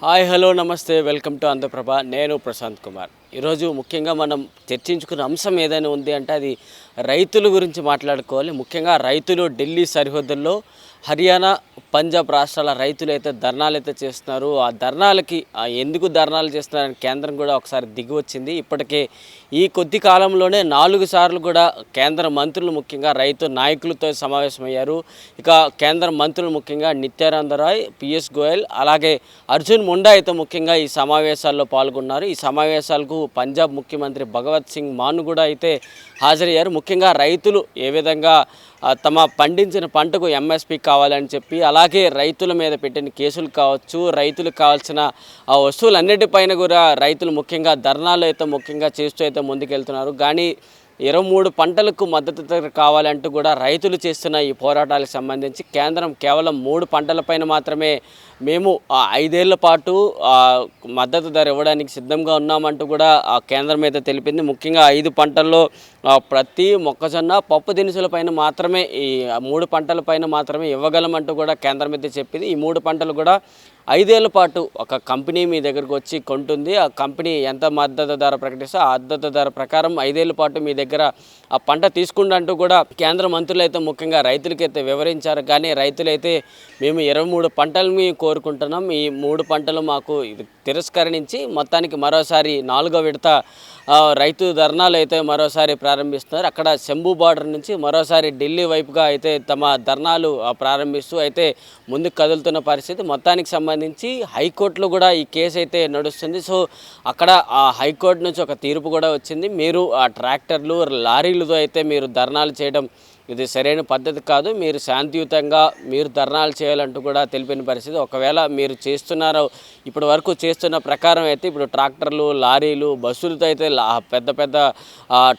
Hi hello నమస్తే welcome to Andhraprabha. నేను ప్రశాంత్ కుమార్. ఈరోజు ముఖ్యంగా మనం చర్చించుకున్న అంశం ఏదైనా ఉంది అంటే అది రైతుల గురించి మాట్లాడుకోవాలి. ముఖ్యంగా రైతులు ఢిల్లీ సరిహద్దుల్లో హర్యానా, పంజాబ్ రాష్ట్రాల రైతులు అయితే ధర్నాలు అయితే చేస్తున్నారు. ఆ ధర్నాలకి ఎందుకు ధర్నాలు చేస్తున్నారని కేంద్రం కూడా ఒకసారి దిగి వచ్చింది. ఇప్పటికే ఈ కొద్ది కాలంలోనే 4 సార్లు కూడా కేంద్ర మంత్రులు ముఖ్యంగా రైతు నాయకులతో సమావేశమయ్యారు. ఇక కేంద్ర మంత్రులు ముఖ్యంగా నిత్యానంద రాయ్, పీయూష్ గోయల్ అలాగే అర్జున్ ముండా అయితే ముఖ్యంగా ఈ సమావేశాల్లో పాల్గొన్నారు. ఈ సమావేశాలకు పంజాబ్ ముఖ్యమంత్రి భగవత్ సింగ్ మాన్ కూడా అయితే హాజరయ్యారు. ముఖ్యంగా రైతులు ఏ విధంగా తమ పండించిన పంటకు ఎంఎస్పి కావాలని చెప్పి అలాగే రైతుల మీద పెట్టిన కేసులు కావచ్చు, రైతులకు కావాల్సిన వస్తువులన్నిటిపైన కూడా రైతులు ముఖ్యంగా ధర్నాలు అయితే ముఖ్యంగా చేస్తూ అయితే ముందుకెళ్తున్నారు. కానీ 23 పంటలకు మద్దతు ధర కావాలంటూ కూడా రైతులు చేస్తున్న ఈ పోరాటాలకు సంబంధించి కేంద్రం కేవలం 3 పంటలపైన మాత్రమే మేము 5 ఏళ్ల పాటు మద్దతు ధర ఇవ్వడానికి సిద్ధంగా ఉన్నామంటూ కూడా ఆ కేంద్రం అయితే తెలిపింది. ముఖ్యంగా 5 పంటల్లో ప్రతి మొక్కజొన్న, పప్పు దినుసులపైన మాత్రమే ఈ 3 పంటలపైన మాత్రమే ఇవ్వగలమంటూ కూడా కేంద్రం అయితే చెప్పింది. ఈ 3 పంటలు కూడా 5 ఏళ్ల పాటు ఒక కంపెనీ మీ దగ్గరకు వచ్చి కొంటుంది. ఆ కంపెనీ ఎంత మద్దతు ధర ప్రకటిస్తే ఆ మద్దతు ధర ప్రకారం 5 ఏళ్ల పాటు మీ దగ్గర ఆ పంట తీసుకుంటూ కూడా కేంద్ర మంత్రులు అయితే ముఖ్యంగా రైతులకైతే వివరించారు. కానీ రైతులైతే మేము 23 పంటలు కోరుకుంటున్నాం, ఈ 3 పంటలు మాకు ఇది తిరస్కరించి మొత్తానికి మరోసారి 4వ విడత రైతు ధర్నాలు అయితే మరోసారి ప్రారంభిస్తున్నారు. అక్కడ శంభు బార్డర్ నుంచి మరోసారి ఢిల్లీ వైపుగా అయితే తమ ధర్నాలు ప్రారంభిస్తూ అయితే ముందుకు కదులుతున్న పరిస్థితి. మొత్తానికి సంబంధించి హైకోర్టులో కూడా ఈ కేసు అయితే నడుస్తుంది. సో అక్కడ ఆ హైకోర్టు నుంచి ఒక తీర్పు కూడా వచ్చింది. మీరు ఆ ట్రాక్టర్లు, లారీలతో అయితే మీరు ధర్నాలు చేయడం ఇది సరైన పద్ధతి కాదు, మీరు శాంతియుతంగా మీరు ధర్నాలు చేయాలంటూ కూడా తెలిపిన పరిస్థితి. ఒకవేళ మీరు చేస్తున్నారో ఇప్పటి వరకు చేస్తున్న ప్రకారం అయితే ఇప్పుడు ట్రాక్టర్లు, లారీలు, బస్సులతో అయితే పెద్ద పెద్ద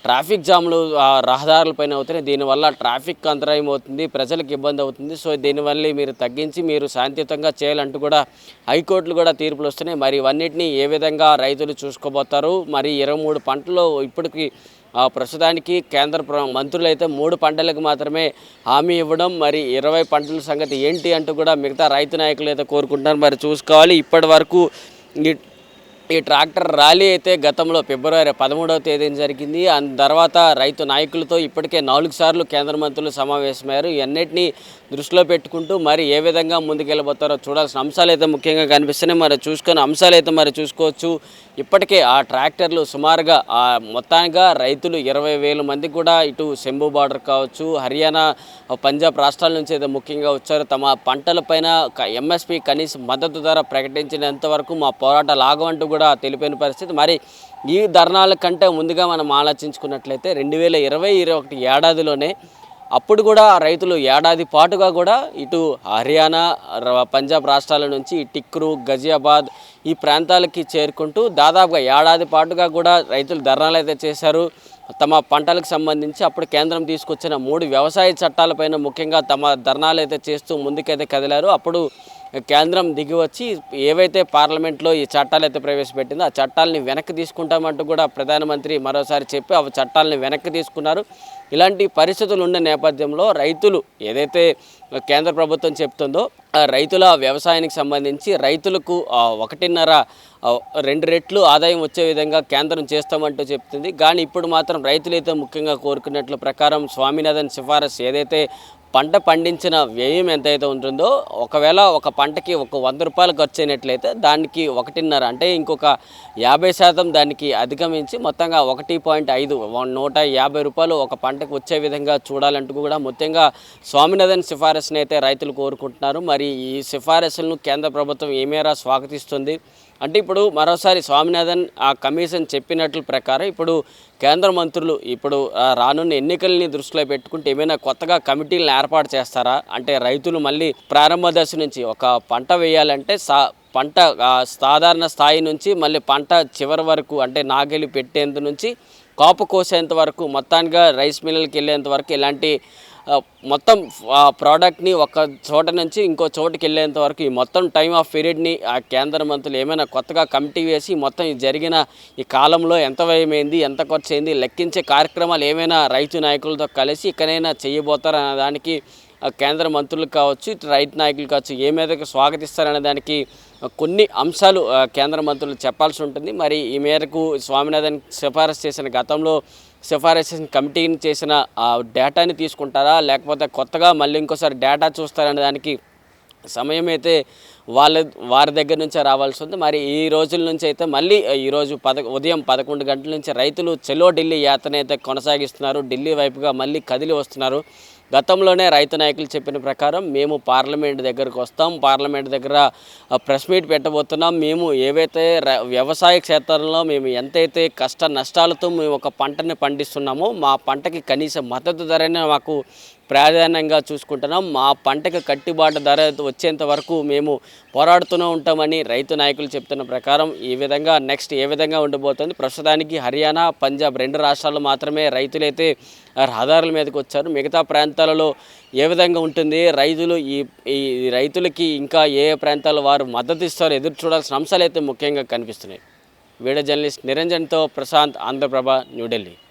ట్రాఫిక్ జామ్లు రహదారులపైన అవుతున్నాయి. దీనివల్ల ట్రాఫిక్ అంతరాయం అవుతుంది, ప్రజలకు ఇబ్బంది అవుతుంది. సో దీనివల్ల మీరు తగ్గించి మీరు శాంతియుతంగా చేయాలంటూ కూడా హైకోర్టులు కూడా తీర్పులు వస్తున్నాయి. మరి ఇవన్నిటినీ ఏ విధంగా రైతులు చూసుకోబోతారు? మరి 23 పంటలు ఇప్పటికి ప్రస్తుతానికి కేంద్ర మంత్రులు అయితే 3 పంటలకు మాత్రమే హామీ ఇవ్వడం, మరి 20 పంటల సంగతి ఏంటి అంటూ కూడా మిగతా రైతు నాయకులు అయితే కోరుకుంటున్నారు. మరి చూసుకోవాలి. ఇప్పటి వరకు ఈ ట్రాక్టర్ ర్యాలీ అయితే గతంలో ఫిబ్రవరి 13వ తేదీన జరిగింది. తర్వాత రైతు నాయకులతో ఇప్పటికే 4 సార్లు కేంద్ర మంత్రులు సమావేశమయ్యారు. ఇవన్నిటినీ దృష్టిలో పెట్టుకుంటూ మరి ఏ విధంగా ముందుకెళ్ళబోతారో చూడాల్సిన అంశాలు అయితే ముఖ్యంగా కనిపిస్తున్నాయి. మరి చూసుకున్న అంశాలు అయితే మరి చూసుకోవచ్చు. ఇప్పటికే ఆ ట్రాక్టర్లు సుమారుగా మొత్తానిగా రైతులు 20,000 మంది కూడా ఇటు శంభు బార్డర్ కావచ్చు, హర్యానా, పంజాబ్ రాష్ట్రాల నుంచి అయితే ముఖ్యంగా వచ్చారు. తమ పంటలపైన ఎంఎస్పి కనీస మద్దతు ధర ప్రకటించినంత వరకు మా పోరాటాలు ఆగమంటూ కూడా తెలిపిన పరిస్థితి. మరి ఈ ధర్నాల కంటే ముందుగా మనం ఆలోచించుకున్నట్లయితే 2020-21 ఏడాదిలోనే అప్పుడు కూడా రైతులు ఏడాది పాటుగా కూడా ఇటు హర్యానా, పంజాబ్ రాష్ట్రాల నుంచి టిక్రు, గజియాబాద్ ఈ ప్రాంతాలకి చేరుకుంటూ దాదాపుగా ఏడాది పాటుగా కూడా రైతులు ధర్నాలు అయితే చేశారు. తమ పంటలకు సంబంధించి అప్పుడు కేంద్రం తీసుకొచ్చిన 3 వ్యవసాయ చట్టాలపైన ముఖ్యంగా తమ ధర్నాలు అయితే చేస్తూ ముందుకైతే కదిలారు. అప్పుడు కేంద్రం దిగి వచ్చి ఏవైతే పార్లమెంట్లో ఈ చట్టాలు అయితే ప్రవేశపెట్టిందో ఆ చట్టాలని వెనక్కి తీసుకుంటామంటూ కూడా ప్రధానమంత్రి మరోసారి చెప్పి ఆ చట్టాలని వెనక్కి తీసుకున్నారు. ఇలాంటి పరిస్థితులు ఉన్న నేపథ్యంలో రైతులు ఏదైతే కేంద్ర ప్రభుత్వం చెప్తుందో రైతుల వ్యవసాయానికి సంబంధించి రైతులకు 1.5-2 రెట్లు ఆదాయం వచ్చే విధంగా కేంద్రం చేస్తామంటూ చెప్తుంది. కానీ ఇప్పుడు మాత్రం రైతులైతే ముఖ్యంగా కోరుకున్నట్లు ప్రకారం స్వామినాథన్ సిఫారసు ఏదైతే పంట పండించిన వ్యయం ఎంతైతే ఉంటుందో ఒకవేళ ఒక పంటకి ఒక 100 రూపాయలు ఖర్చు అయినట్లయితే దానికి 1.5 అంటే ఇంకొక 50% దానికి అధిగమించి మొత్తంగా 1.5 150 రూపాయలు ఒక పంటకు వచ్చే విధంగా చూడాలంటూ కూడా మొత్తంగా స్వామినాథన్ సిఫారసుని అయితే రైతులు కోరుకుంటున్నారు. మరి ఈ సిఫారసులను కేంద్ర ప్రభుత్వం ఏ మేర స్వాగతిస్తుంది అంటే ఇప్పుడు మరోసారి స్వామినాథన్ ఆ కమిషన్ చెప్పినట్లు ప్రకారం ఇప్పుడు కేంద్ర మంత్రులు ఇప్పుడు రానున్న ఎన్నికల్ని దృష్టిలో పెట్టుకుంటే ఏమైనా కొత్తగా కమిటీలను ఏర్పాటు చేస్తారా? అంటే రైతులు మళ్ళీ ప్రారంభ దశ నుంచి ఒక పంట వేయాలంటే పంట సాధారణ స్థాయి నుంచి మళ్ళీ పంట చివరి వరకు అంటే నాగలి పెట్టేంత నుంచి కాపు కోసేంత వరకు మొత్తానికి రైస్ మిల్లులకి వెళ్ళేంత వరకు ఇలాంటి మొత్తం ప్రోడక్ట్ని ఒక చోట నుంచి ఇంకో చోటుకి వెళ్ళేంత వరకు ఈ మొత్తం టైం ఆఫ్ పీరియడ్ని ఆ కేంద్ర మంత్రులు ఏమైనా కొత్తగా కమిటీ వేసి మొత్తం జరిగిన ఈ కాలంలో ఎంత వ్యయమైంది, ఎంత ఖర్చు అయింది లెక్కించే కార్యక్రమాలు ఏమైనా రైతు నాయకులతో కలిసి ఇకనైనా చేయబోతారన్న దానికి కేంద్ర మంత్రులు కావచ్చు, ఇటు రైతు నాయకులు కావచ్చు ఏ మీదకి స్వాగతిస్తారనే దానికి కొన్ని అంశాలు కేంద్ర మంత్రులు చెప్పాల్సి ఉంటుంది. మరి ఈ మేరకు స్వామినాథన్ సిఫారసు చేసిన గతంలో సిఫారసు చేసిన కమిటీని చేసిన డేటాని తీసుకుంటారా, లేకపోతే కొత్తగా మళ్ళీ ఇంకోసారి డేటా చూస్తారనే దానికి సమయం అయితే వారి దగ్గర నుంచే రావాల్సి ఉంది. మరి ఈ రోజుల నుంచి అయితే మళ్ళీ ఈరోజు ఉదయం 11 గంటల నుంచి రైతులు చెలో ఢిల్లీ యాత్ర అయితే కొనసాగిస్తున్నారు. ఢిల్లీ వైపుగా మళ్ళీ కదిలి వస్తున్నారు. గతంలోనే రైతు నాయకులు చెప్పిన ప్రకారం మేము పార్లమెంట్ దగ్గరకు వస్తాం, పార్లమెంట్ దగ్గర ప్రెస్ మీట్ పెట్టబోతున్నాం, మేము ఏవైతే వ్యవసాయ క్షేత్రంలో మేము ఎంతైతే కష్ట నష్టాలతో మేము ఒక పంటని పండిస్తున్నామో మా పంటకి కనీస మద్దతు ధరనే మాకు ప్రాధాన్యంగా చూసుకుంటున్నాం, మా పంటకు కట్టుబాటు ధర వచ్చేంత వరకు మేము పోరాడుతూనే ఉంటామని రైతు నాయకులు చెప్తున్న ప్రకారం ఈ విధంగా నెక్స్ట్ ఏ విధంగా ఉండబోతుంది. ప్రస్తుతానికి హర్యానా, పంజాబ్ 2 రాష్ట్రాల్లో మాత్రమే రైతులైతే రహదారుల మీదకి వచ్చారు. మిగతా ప్రాంతాలలో ఏ విధంగా ఉంటుంది, రైతులు ఈ రైతులకి ఇంకా ఏ ప్రాంతాల్లో వారు మద్దతు ఇస్తారో ఎదురు చూడాల్సిన అంశాలు అయితే ముఖ్యంగా కనిపిస్తున్నాయి. Video journalist నిరంజన్తో Prashanth, Andhraprabha, New Delhi.